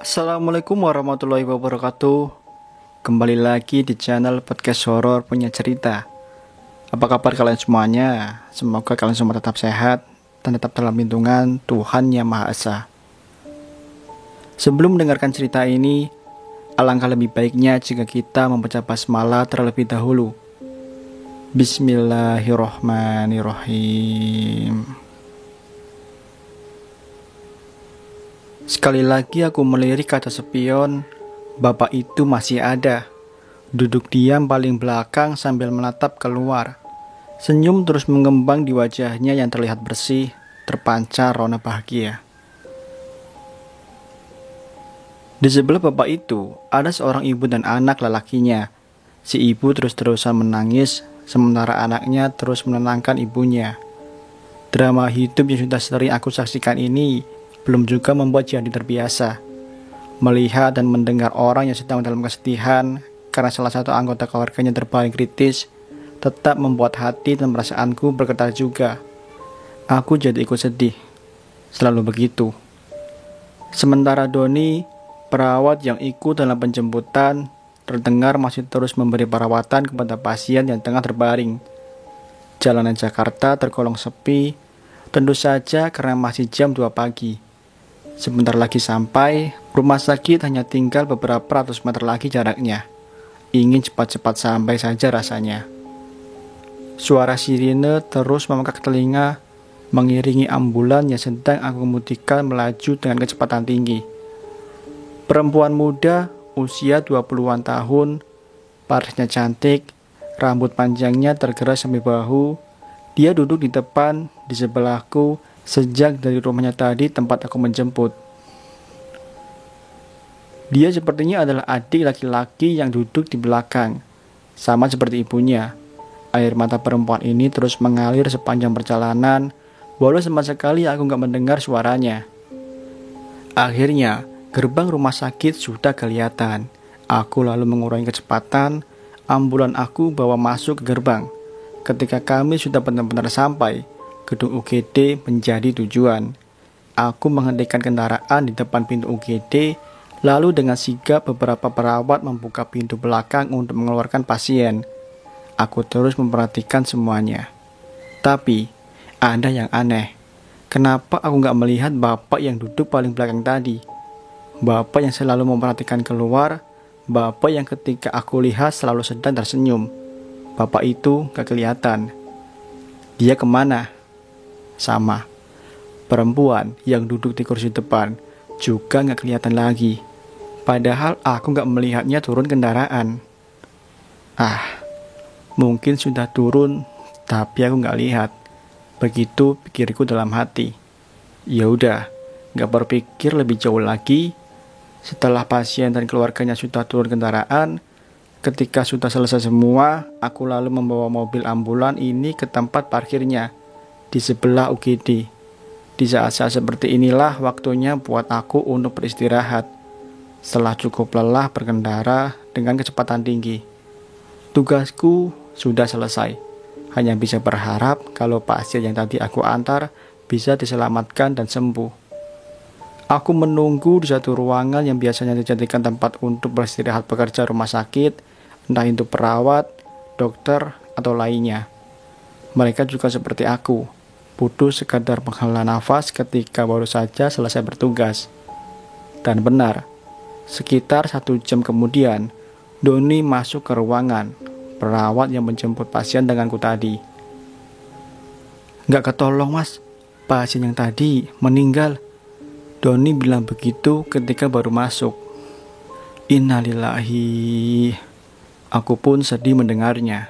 Assalamualaikum warahmatullahi wabarakatuh. Kembali lagi di channel podcast horor punya cerita. Apa kabar kalian semuanya? Semoga kalian semua tetap sehat dan tetap dalam lindungan Tuhan Yang Maha Esa. Sebelum mendengarkan cerita ini, alangkah lebih baiknya jika kita membaca basmalah terlebih dahulu. Bismillahirrohmanirrohim. Sekali lagi aku melirik kaca spion. Bapak itu masih ada, duduk diam paling belakang sambil menatap keluar. Senyum terus mengembang di wajahnya yang terlihat bersih, terpancar rona bahagia. Di sebelah bapak itu ada seorang ibu dan anak lelakinya. Si ibu terus-terusan menangis, sementara anaknya terus menenangkan ibunya. Drama hidup yang sudah sering aku saksikan ini belum juga membuat Jadi terbiasa. Melihat dan mendengar orang yang sedang dalam kesedihan karena salah satu anggota keluarganya terbaring kritis, tetap membuat hati dan perasaanku bergetar juga. Aku jadi ikut sedih. Selalu begitu. Sementara Doni, perawat yang ikut dalam penjemputan, terdengar masih terus memberi perawatan kepada pasien yang tengah terbaring. Jalanan Jakarta tergolong sepi, tentu saja karena masih jam 2 pagi. Sebentar lagi sampai, rumah sakit hanya tinggal beberapa ratus meter lagi jaraknya. Ingin cepat-cepat sampai saja rasanya. Suara sirine terus memekak telinga, mengiringi ambulan yang sedang aku kemudikan melaju dengan kecepatan tinggi. Perempuan muda, usia 20-an tahun, parasnya cantik, rambut panjangnya tergerai sampai bahu. Dia duduk di depan, di sebelahku, sejak dari rumahnya tadi tempat aku menjemput. Dia sepertinya adalah adik laki-laki yang duduk di belakang, sama seperti ibunya. Air mata perempuan ini terus mengalir sepanjang perjalanan, walau sama sekali aku gak mendengar suaranya. Akhirnya, gerbang rumah sakit sudah kelihatan. Aku lalu mengurangi kecepatan, ambulan aku bawa masuk ke gerbang. Ketika kami sudah benar-benar sampai, gedung UGD menjadi tujuan. Aku menghentikan kendaraan di depan pintu UGD, lalu dengan sigap beberapa perawat membuka pintu belakang untuk mengeluarkan pasien. Aku terus memperhatikan semuanya. Tapi, ada yang aneh. Kenapa aku gak melihat bapak yang duduk paling belakang tadi? Bapak yang selalu memperhatikan keluar, bapak yang ketika aku lihat selalu sedang tersenyum. Bapak itu gak kelihatan. Dia kemana? Sama. Perempuan yang duduk di kursi depan juga gak kelihatan lagi. Padahal aku gak melihatnya turun kendaraan. Mungkin sudah turun, tapi aku gak lihat. Begitu pikirku dalam hati. Ya udah, gak berpikir lebih jauh lagi. Setelah pasien dan keluarganya sudah turun kendaraan, ketika sudah selesai semua, aku lalu membawa mobil ambulan ini ke tempat parkirnya di sebelah UGD. Di saat-saat seperti inilah waktunya buat aku untuk beristirahat. Setelah cukup lelah berkendara dengan kecepatan tinggi, tugasku sudah selesai. Hanya bisa berharap kalau pasien yang tadi aku antar bisa diselamatkan dan sembuh. Aku menunggu di satu ruangan yang biasanya dijadikan tempat untuk beristirahat pekerja rumah sakit, entah itu perawat, dokter, atau lainnya. Mereka juga seperti aku, butuh sekadar menghela nafas ketika baru saja selesai bertugas. Dan benar, sekitar 1 jam kemudian, Doni masuk ke ruangan perawat yang menjemput pasien denganku tadi. Gak ketolong mas, pasien yang tadi meninggal. Doni bilang begitu ketika baru masuk. Innalillahi. Aku pun sedih mendengarnya.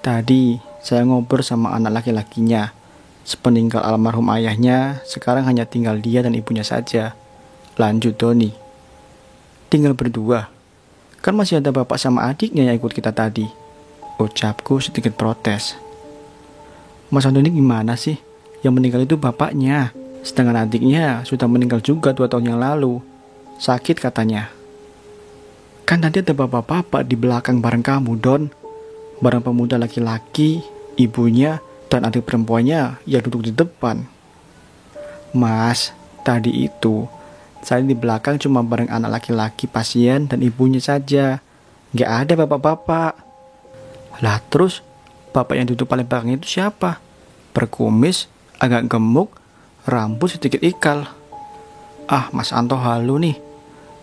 Tadi saya ngobrol sama anak laki-lakinya. Sepeninggal almarhum ayahnya, sekarang hanya tinggal dia dan ibunya saja. Lanjut Doni. Tinggal berdua. Kan masih ada bapak sama adiknya yang ikut kita tadi. Ucapku sedikit protes. Mas Doni gimana sih? Yang meninggal itu bapaknya. Sedangkan adiknya sudah meninggal juga 2 tahun yang lalu. Sakit katanya. Kan tadi ada bapak-bapak di belakang bareng kamu, Don. Bareng pemuda laki-laki, ibunya, dan adik perempuannya yang duduk di depan. Mas, tadi itu Saya di belakang cuma bareng anak laki-laki pasien dan ibunya saja. Nggak ada bapak-bapak. Lah terus, bapak yang duduk paling belakang itu siapa? Berkumis, agak gemuk, rambut sedikit ikal. Ah, Mas Anto halu nih.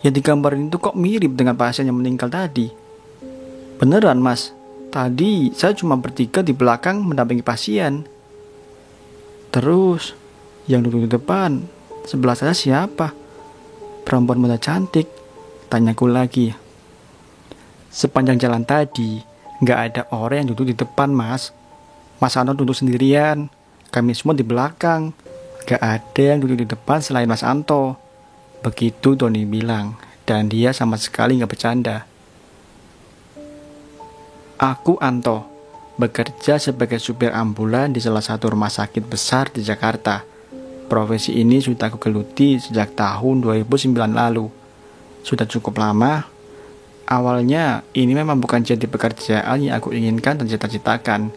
Yang digambarin itu kok mirip dengan pasien yang meninggal tadi. Beneran Mas, tadi saya cuma bertiga di belakang mendampingi pasien. Terus, yang duduk di depan, sebelah saya siapa? Perempuan muda cantik, tanyaku lagi. Sepanjang jalan tadi, nggak ada orang yang duduk di depan Mas. Mas Anto duduk sendirian, kami semua di belakang. Nggak ada yang duduk di depan selain Mas Anto. Begitu Doni bilang, dan dia sama sekali nggak bercanda. Aku Anto, bekerja sebagai supir ambulan di salah satu rumah sakit besar di Jakarta. Profesi ini sudah aku geluti sejak tahun 2009 lalu. Sudah cukup lama. Awalnya ini memang bukan jadi pekerjaan yang aku inginkan dan cita-citakan.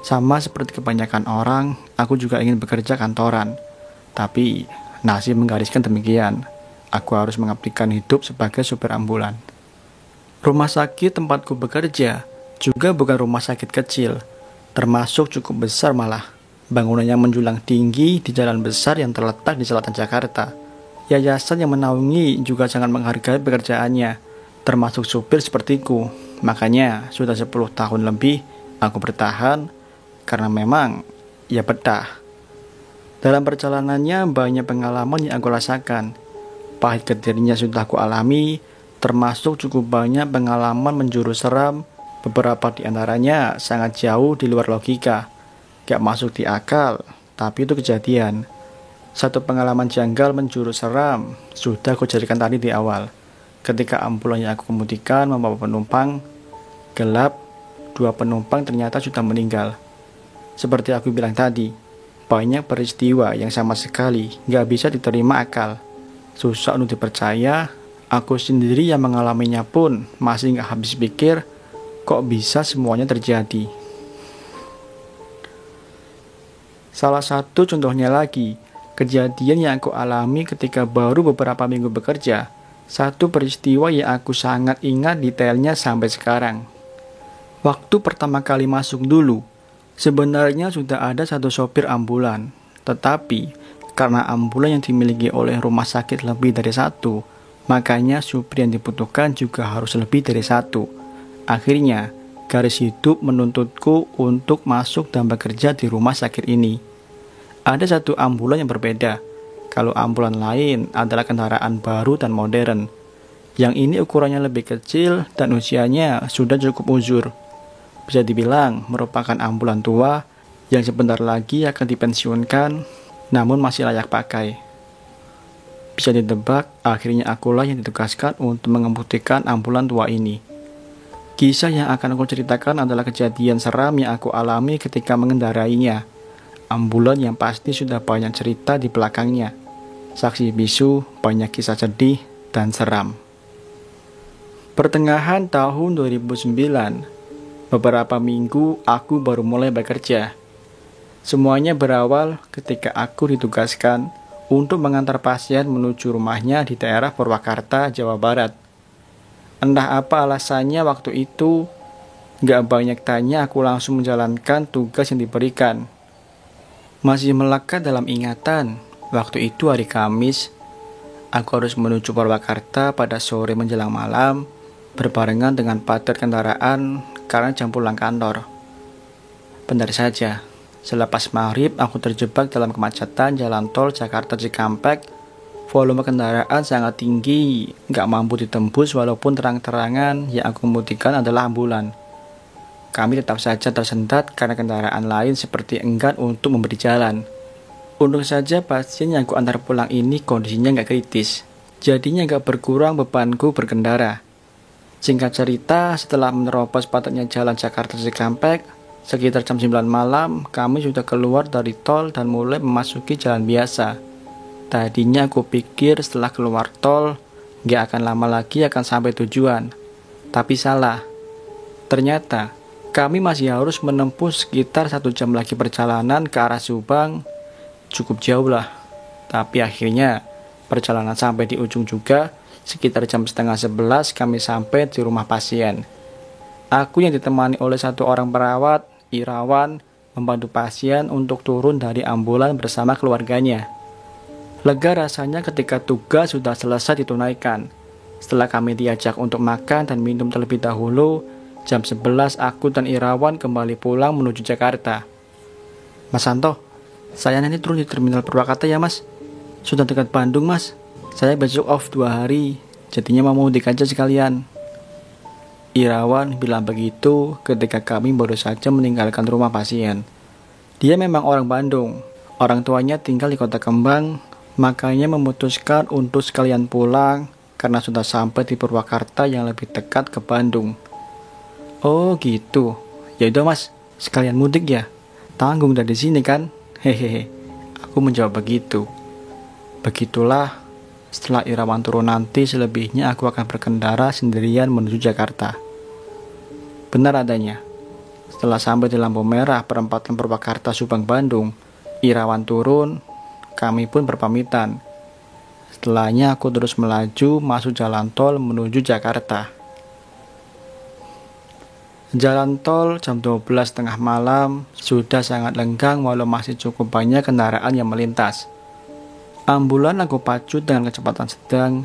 Sama seperti kebanyakan orang, aku juga ingin bekerja kantoran. Tapi nasib menggariskan demikian. Aku harus mengabdikan hidup sebagai supir ambulan. Rumah sakit tempatku bekerja juga bukan rumah sakit kecil, termasuk cukup besar malah. Bangunannya menjulang tinggi di jalan besar yang terletak di selatan Jakarta. Yayasan yang menaungi juga sangat menghargai pekerjaannya, termasuk supir sepertiku. Makanya sudah 10 tahun lebih aku bertahan, karena memang ya betah. Dalam perjalanannya banyak pengalaman yang aku rasakan. Pahit getirnya sudah aku alami, termasuk cukup banyak pengalaman menjurus seram. Beberapa di antaranya sangat jauh di luar logika, gak masuk di akal, tapi itu kejadian. Satu pengalaman janggal menjurus seram sudah aku jadikan tadi di awal. Ketika ambulan yang aku kemudikan membawa penumpang, gelap, 2 penumpang ternyata sudah meninggal. Seperti aku bilang tadi, banyak peristiwa yang sama sekali gak bisa diterima akal. Susah untuk dipercaya, aku sendiri yang mengalaminya pun masih gak habis pikir, kok bisa semuanya terjadi. Salah satu contohnya lagi, kejadian yang aku alami ketika baru beberapa minggu bekerja. Satu peristiwa yang aku sangat ingat detailnya sampai sekarang. Waktu pertama kali masuk dulu, sebenarnya sudah ada satu sopir ambulan. Tetapi, karena ambulan yang dimiliki oleh rumah sakit lebih dari satu, makanya supir yang dibutuhkan juga harus lebih dari satu. Akhirnya, garis hidup menuntutku untuk masuk dan bekerja di rumah sakit ini. Ada satu ambulan yang berbeda. Kalau ambulan lain adalah kendaraan baru dan modern. Yang ini ukurannya lebih kecil dan usianya sudah cukup uzur. Bisa dibilang merupakan ambulan tua yang sebentar lagi akan dipensiunkan, namun masih layak pakai. Bisa ditebak, akhirnya akulah yang ditugaskan untuk mengemudikan ambulan tua ini. Kisah yang akan aku ceritakan adalah kejadian seram yang aku alami ketika mengendarainya. Ambulan yang pasti sudah banyak cerita di belakangnya. Saksi bisu, banyak kisah sedih dan seram. Pertengahan tahun 2009, beberapa minggu aku baru mulai bekerja. Semuanya berawal ketika aku ditugaskan untuk mengantar pasien menuju rumahnya di daerah Purwakarta, Jawa Barat. Entah apa alasannya waktu itu, gak banyak tanya, aku langsung menjalankan tugas yang diberikan. Masih melekat dalam ingatan, waktu itu hari Kamis, aku harus menuju Purwakarta pada sore menjelang malam, berbarengan dengan padat kendaraan karena jam pulang kantor. Benar saja, selepas maghrib aku terjebak dalam kemacetan jalan tol Jakarta Cikampek. Volume kendaraan sangat tinggi, gak mampu ditembus walaupun terang-terangan yang aku kemudikan adalah ambulan. Kami tetap saja tersendat karena kendaraan lain seperti enggan untuk memberi jalan. Untung saja pasien yang aku antar pulang ini kondisinya gak kritis, jadinya gak berkurang bebanku berkendara. Singkat cerita, setelah menerobos padatnya jalan Jakarta Cikampek, sekitar jam 9 malam, kami sudah keluar dari tol dan mulai memasuki jalan biasa. Tadinya aku pikir setelah keluar tol, gak akan lama lagi akan sampai tujuan. Tapi salah. Ternyata, kami masih harus menempuh sekitar 1 jam lagi perjalanan ke arah Subang. Cukup jauh lah. Tapi akhirnya, Perjalanan sampai di ujung juga, sekitar jam setengah 11 kami sampai di rumah pasien. Aku yang ditemani oleh satu orang perawat, Irawan, membantu pasien untuk turun dari ambulan bersama keluarganya. Lega rasanya ketika tugas sudah selesai ditunaikan. Setelah kami diajak untuk makan dan minum terlebih dahulu, jam 11 aku dan Irawan kembali pulang menuju Jakarta. Mas Santo, saya nanti turun di Terminal Purwakarta ya mas. Sudah dekat Bandung mas. Saya besok off 2 hari, jadinya mau mudik aja sekalian. Irawan bilang begitu ketika kami baru saja meninggalkan rumah pasien. Dia memang orang Bandung. Orang tuanya tinggal di Kota Kembang, makanya memutuskan untuk sekalian pulang karena sudah sampai di Purwakarta yang lebih dekat ke Bandung. Oh gitu. Ya udah mas, sekalian mudik ya. Tanggung dari sini kan? Hehehe. Aku menjawab begitu. Begitulah, setelah Irawan turun nanti selebihnya aku akan berkendara sendirian menuju Jakarta. Benar adanya. Setelah sampai di lampu merah perempatan Purwakarta Subang Bandung, Irawan turun, kami pun berpamitan. Setelahnya aku terus melaju masuk jalan tol menuju Jakarta. Jalan tol jam 12 tengah malam sudah sangat lenggang walau masih cukup banyak kendaraan yang melintas. Ambulan aku pacu dengan kecepatan sedang.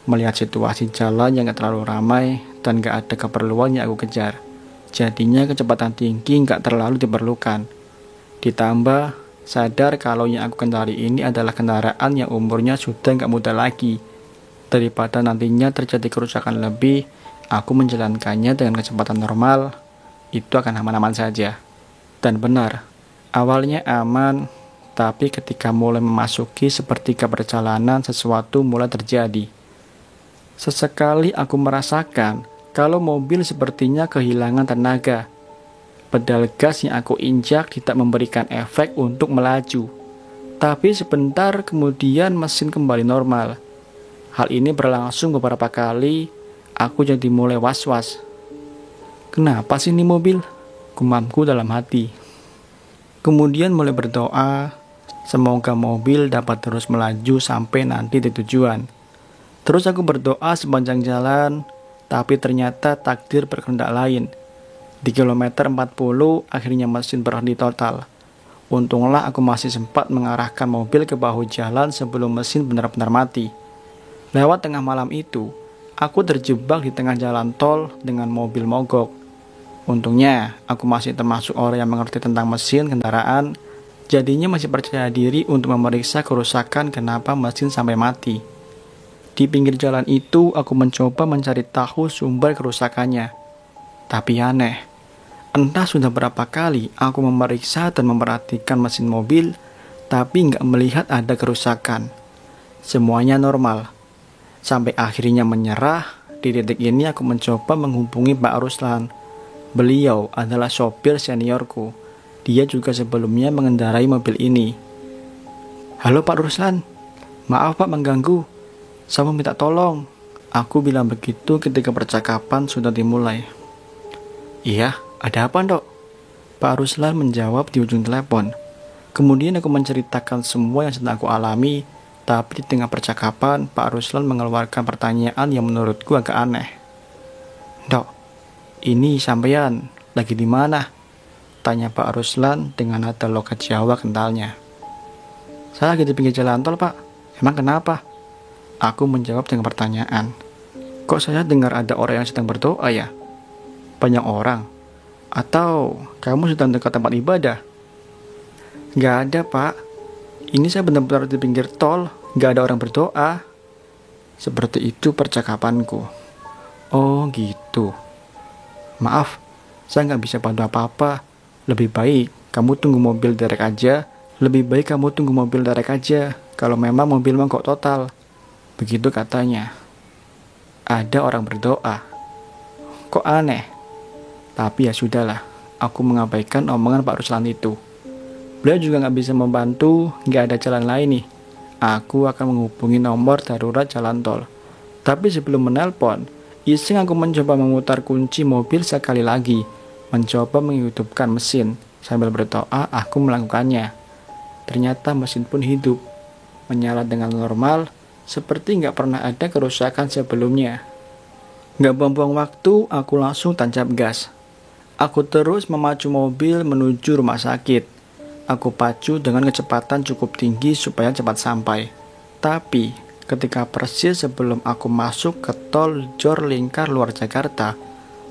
Melihat situasi jalan yang gak terlalu ramai dan gak ada keperluan yang aku kejar, jadinya kecepatan tinggi gak terlalu diperlukan. Ditambah sadar kalau yang aku kendari ini adalah kendaraan yang umurnya sudah gak muda lagi. Daripada nantinya terjadi kerusakan lebih, aku menjalankannya dengan kecepatan normal. Itu akan aman-aman saja. Dan benar, awalnya aman, tapi ketika mulai memasuki sepertiga perjalanan sesuatu mulai terjadi. Sesekali aku merasakan kalau mobil sepertinya kehilangan tenaga. Pedal gas yang aku injak tidak memberikan efek untuk melaju. Tapi sebentar kemudian mesin kembali normal. Hal ini berlangsung beberapa kali, aku jadi mulai was-was. Kenapa sih ini mobil? Gumamku dalam hati. Kemudian mulai berdoa, semoga mobil dapat terus melaju sampai nanti di tujuan. Terus aku berdoa sepanjang jalan, tapi ternyata takdir berkehendak lain. Di kilometer 40, akhirnya mesin berhenti total. Untunglah aku masih sempat mengarahkan mobil ke bahu jalan sebelum mesin benar-benar mati. Lewat tengah malam itu, aku terjebak di tengah jalan tol dengan mobil mogok. Untungnya, aku masih termasuk orang yang mengerti tentang mesin kendaraan, jadinya masih percaya diri untuk memeriksa kerusakan kenapa mesin sampai mati. Di pinggir jalan itu, aku mencoba mencari tahu sumber kerusakannya. Tapi aneh, entah sudah berapa kali aku memeriksa dan memperhatikan mesin mobil, tapi nggak melihat ada kerusakan. Semuanya normal. Sampai akhirnya menyerah, di titik ini aku mencoba menghubungi Pak Ruslan. Beliau adalah sopir seniorku. Dia juga sebelumnya mengendarai mobil ini. Halo Pak Ruslan, maaf Pak mengganggu. Saya mau minta tolong. Aku bilang begitu ketika percakapan sudah dimulai. Iya, ada apa dok? Pak Ruslan menjawab di ujung telepon. Kemudian aku menceritakan semua yang sedang aku alami, tapi di tengah percakapan Pak Ruslan mengeluarkan pertanyaan yang menurutku agak aneh. Dok, ini sampean lagi di mana? Tanya Pak Ruslan dengan nada logat Jawa kentalnya. Saya lagi di pinggir jalan tol pak. Emang kenapa? Aku menjawab dengan pertanyaan. Kok saya dengar ada orang yang sedang berdoa ya? Banyak orang? Atau kamu sedang dekat tempat ibadah? Gak ada pak. Ini saya benar-benar di pinggir tol. Gak ada orang berdoa. Seperti itu percakapanku. Oh gitu. Maaf, saya gak bisa bantu apa-apa. Lebih baik kamu tunggu mobil derek aja. Lebih baik kamu tunggu mobil derek aja. Kalau memang mobil mogok total. Begitu katanya. Ada orang berdoa. Kok aneh? Tapi ya sudahlah, aku mengabaikan omongan Pak Ruslan itu. Beliau juga gak bisa membantu, gak ada jalan lain nih. Aku akan menghubungi nomor darurat jalan tol. Tapi sebelum menelpon, iseng aku mencoba memutar kunci mobil sekali lagi. Mencoba menghidupkan mesin. Sambil berdoa, aku melakukannya. Ternyata mesin pun hidup. Menyala dengan normal. seperti nggak pernah ada kerusakan sebelumnya. Nggak buang-buang waktu, aku langsung tancap gas. Aku terus memacu mobil menuju rumah sakit. Aku pacu dengan kecepatan cukup tinggi supaya cepat sampai. Tapi, ketika persis sebelum aku masuk ke tol Jor Lingkar luar Jakarta,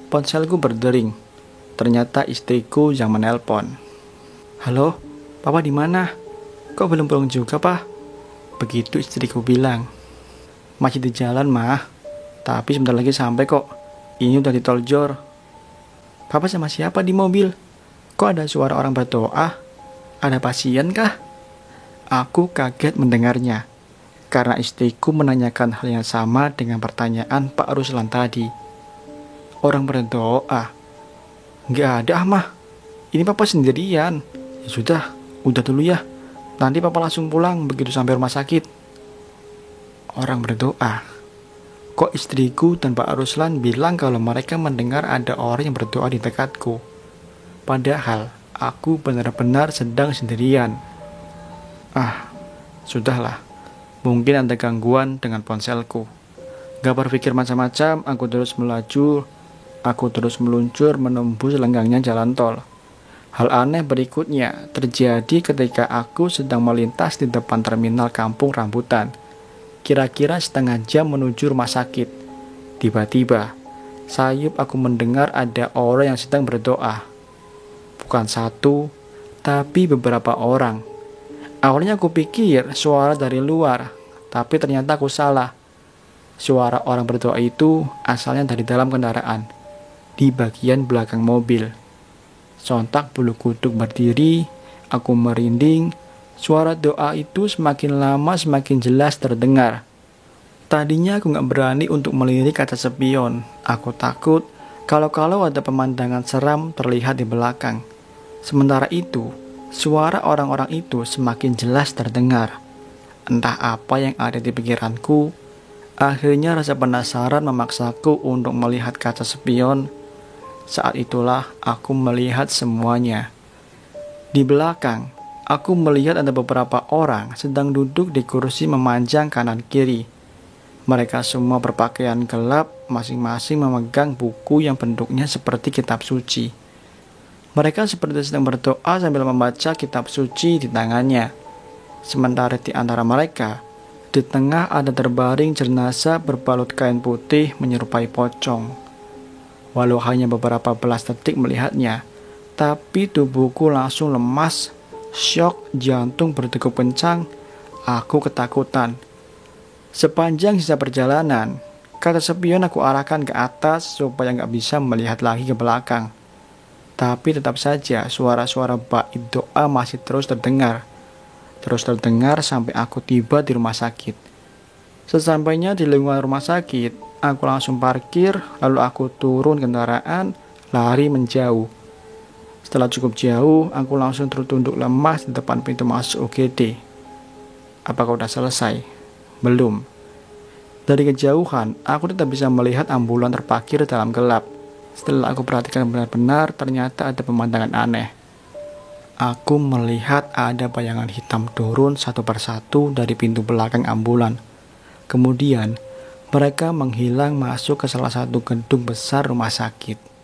ponselku berdering. Ternyata istriku yang menelpon. "Halo, Papa di mana? Kok belum pulang juga, Pak?" Begitu istriku bilang. "Masih di jalan, Mah. Tapi sebentar lagi sampai kok. Ini udah di tol Jor." "Papa sama siapa di mobil? Kok ada suara orang berdoa? Ada pasien kah?" Aku kaget mendengarnya, karena istriku menanyakan hal yang sama dengan pertanyaan Pak Ruslan tadi. "Orang berdoa? Nggak ada, Mah. Ini Papa sendirian." "Ya sudah, udah dulu ya. Nanti Papa langsung pulang begitu sampai rumah sakit." Orang berdoa. Kok istriku dan Pak Ruslan bilang kalau mereka mendengar ada orang yang berdoa di dekatku? Padahal aku benar-benar sedang sendirian. Sudahlah. Mungkin ada gangguan dengan ponselku. Gak berpikir macam-macam, aku terus melaju. Aku terus meluncur menembus lenggangnya jalan tol. Hal aneh berikutnya terjadi ketika aku sedang melintas di depan terminal Kampung Rambutan. Kira-kira setengah jam menuju rumah sakit. Tiba-tiba, sayup aku mendengar ada orang yang sedang berdoa. Bukan satu, tapi beberapa orang. Awalnya aku pikir suara dari luar, tapi ternyata aku salah. Suara orang berdoa itu asalnya dari dalam kendaraan, di bagian belakang mobil. Sontak bulu kuduk berdiri, aku merinding. Suara doa itu semakin lama semakin jelas terdengar. Tadinya aku gak berani untuk melirik kaca spion. Aku takut kalau ada pemandangan seram terlihat di belakang. Sementara itu, suara orang-orang itu semakin jelas terdengar. Entah apa yang ada di pikiranku. Akhirnya rasa penasaran memaksaku untuk melihat kaca spion. Saat itulah aku melihat semuanya. Di belakang, aku melihat ada beberapa orang sedang duduk di kursi memanjang kanan kiri. Mereka semua berpakaian gelap, masing-masing memegang buku yang bentuknya seperti kitab suci. Mereka seperti sedang berdoa sambil membaca kitab suci di tangannya. Sementara di antara mereka, di tengah ada terbaring jenazah berbalut kain putih menyerupai pocong. Walau hanya beberapa belas detik melihatnya, tapi tubuhku langsung lemas. Syok, jantung berdegup kencang, aku ketakutan. Sepanjang sisa perjalanan, kaca spion aku arahkan ke atas supaya nggak bisa melihat lagi ke belakang. Tapi tetap saja suara-suara bait doa masih terus terdengar. Terus terdengar sampai aku tiba di rumah sakit. Sesampainya di lingkungan rumah sakit, aku langsung parkir, lalu aku turun kendaraan, lari menjauh. Setelah cukup jauh, aku langsung tertunduk lemas di depan pintu masuk UGD. Apakah udah selesai? Belum. Dari kejauhan, aku tetap bisa melihat ambulan terparkir dalam gelap. Setelah aku perhatikan benar-benar, ternyata ada pemandangan aneh. Aku melihat ada bayangan hitam turun satu persatu dari pintu belakang ambulan. Kemudian, mereka menghilang masuk ke salah satu gedung besar rumah sakit.